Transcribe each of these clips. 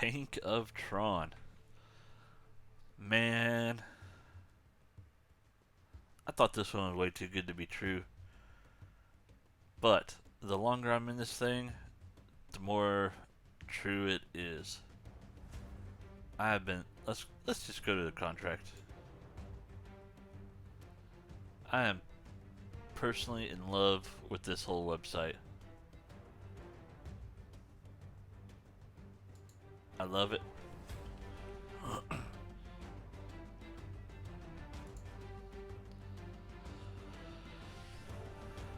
Bank of Tron. Man, I thought this one was way too good to be true. But the longer I'm in this thing, the more true it is. I have been. Let's just go to the contract. I am personally in love with this whole website. I love it.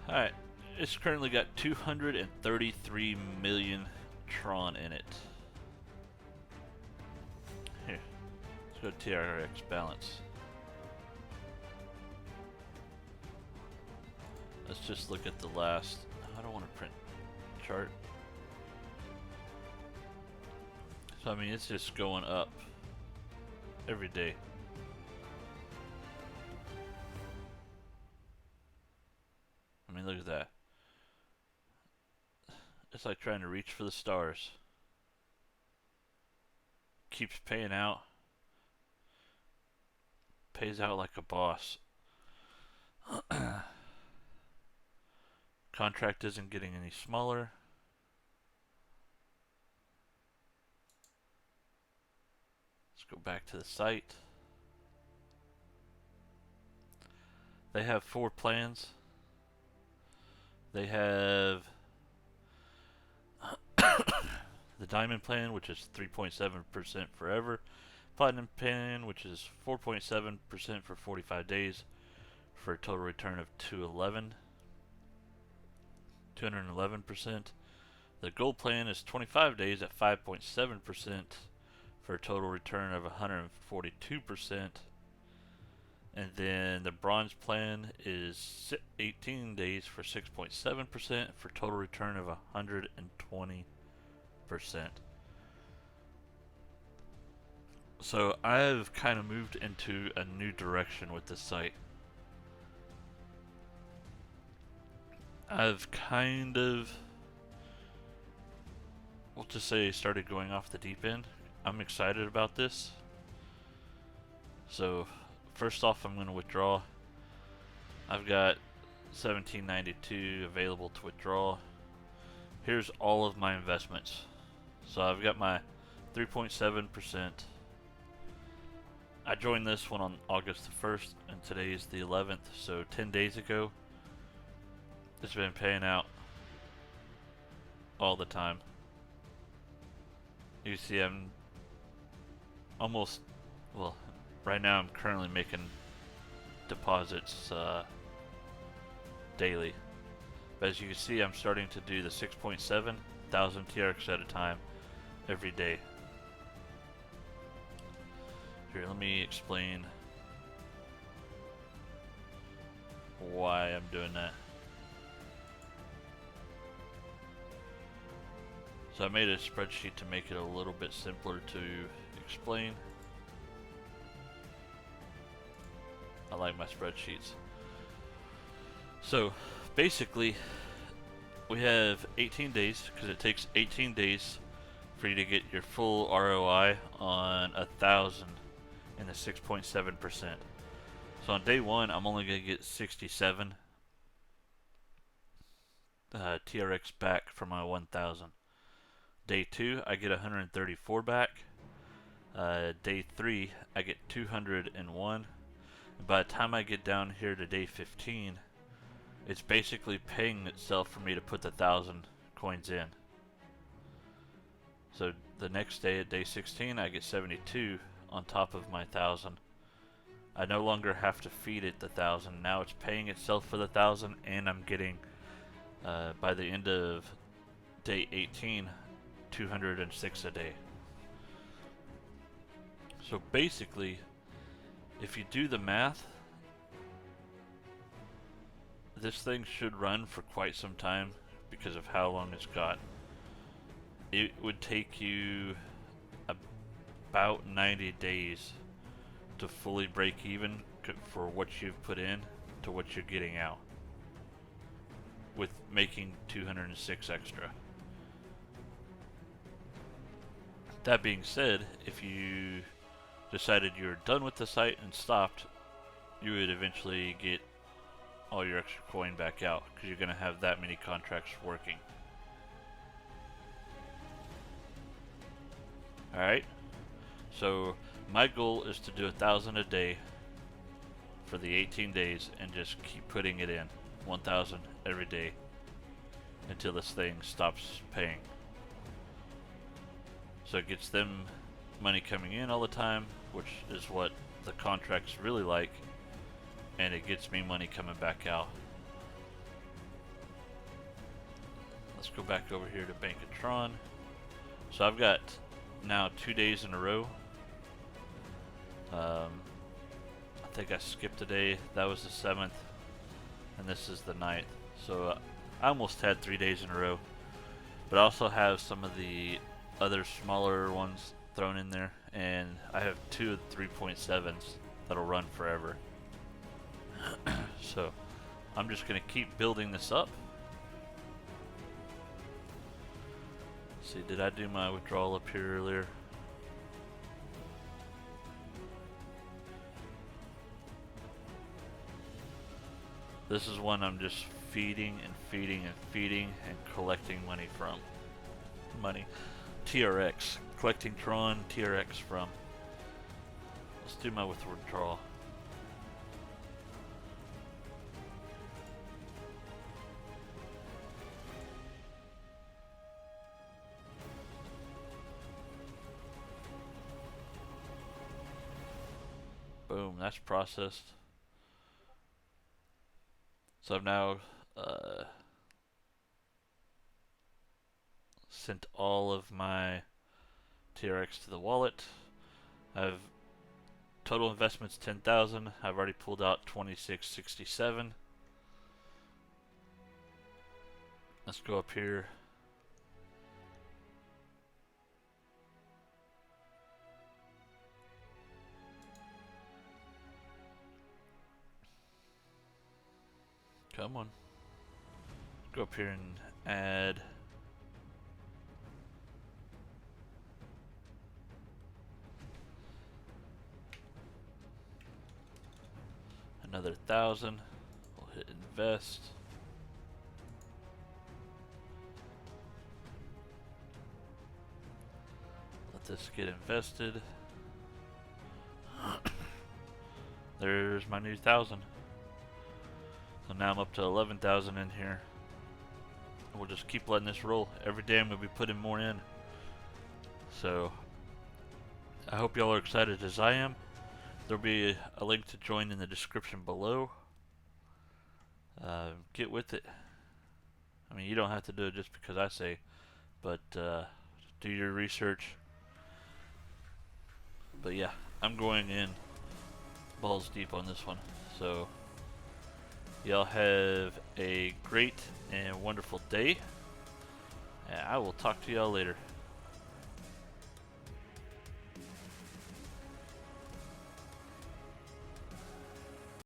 Alright, it's currently got 233 million Tron in it. Here, let's go to TRX balance. Let's just look at the last. I don't want to print chart. So I mean, it's just going up every day. I mean, look at that. It's like trying to reach for the stars. Keeps paying out. Pays out like a boss. Contract isn't getting any smaller. Let's go back to the site. They have 4 plans. They have the Diamond plan, which is 3.7% forever. Platinum plan, which is 4.7% for 45 days, for a total return of 211%. The Gold plan is 25 days at 5.7% for a total return of 142%. And then the Bronze plan is 18 days for 6.7% for total return of 120%. So I've kind of moved into a new direction with this site. I've kind of, we'll just say, started going off the deep end. I'm excited about this. So first off, I'm going to withdraw. I've got 1792 available to withdraw. Here's all of my investments. So I've got my 3.7%. I joined this one on August the 1st, and today is the 11th, so 10 days ago. It's been paying out all the time. You see, I'm almost, well, right now I'm currently making deposits daily. But as you can see, I'm starting to do the 6.7 thousand TRX at a time every day. Here, let me explain why I'm doing that. So I made a spreadsheet to make it a little bit simpler to explain. I like my spreadsheets. So basically, we have 18 days, because it takes 18 days for you to get your full ROI on 1,000 in the 6.7%. So on day 1, I'm only going to get 67 TRX back for my 1,000. Day 2, I get 134 back. Day 3, I get 201. By the time I get down here to day 15, it's basically paying itself for me to put the 1,000 coins in. So the next day, at day 16, I get 72 on top of my 1,000. I no longer have to feed it the 1,000. Now it's paying itself for the 1,000, and I'm getting, by the end of day 18, 206 a day. So basically, if you do the math, this thing should run for quite some time because of how long it's got. It would take you about 90 days to fully break even for what you've put in to what you're getting out, with making 206 extra. That being said, if you decided you were done with the site and stopped, you would eventually get all your extra coin back out because you're going to have that many contracts working. Alright, so my goal is to do 1,000 a day for the 18 days and just keep putting it in 1,000 every day until this thing stops paying. So it gets them money coming in all the time, which is what the contracts really like, and it gets me money coming back out. Let's go back over here to Bank of Tron. So I've got now 2 days in a row. I think I skipped a day. That was the 7th, and this is the 9th. So I almost had 3 days in a row, but I also have some of the other smaller ones thrown in there, and I have 2 3.7s that'll run forever. So I'm just gonna keep building this up. Let's see, did I do my withdrawal up here earlier? This is one I'm just feeding and feeding and feeding and collecting money from. TRX. Collecting Tron TRX from. Let's do my withdrawal. Boom, that's processed. So I've now sent all of my TRX to the wallet. I've total investments 10,000. I've already pulled out 2667. Let's go up here. Come on. Go up here and add another 1,000. We'll hit invest. Let this get invested. There's my new 1,000. So now I'm up to 11,000 in here. We'll just keep letting this roll. Every day I'm going to be putting more in. So I hope y'all are excited as I am. There'll be a link to join in the description below. Get with it. I mean, you don't have to do it just because I say, but do your research. But yeah, I'm going in balls deep on this one. So y'all have a great and wonderful day, and I will talk to y'all later.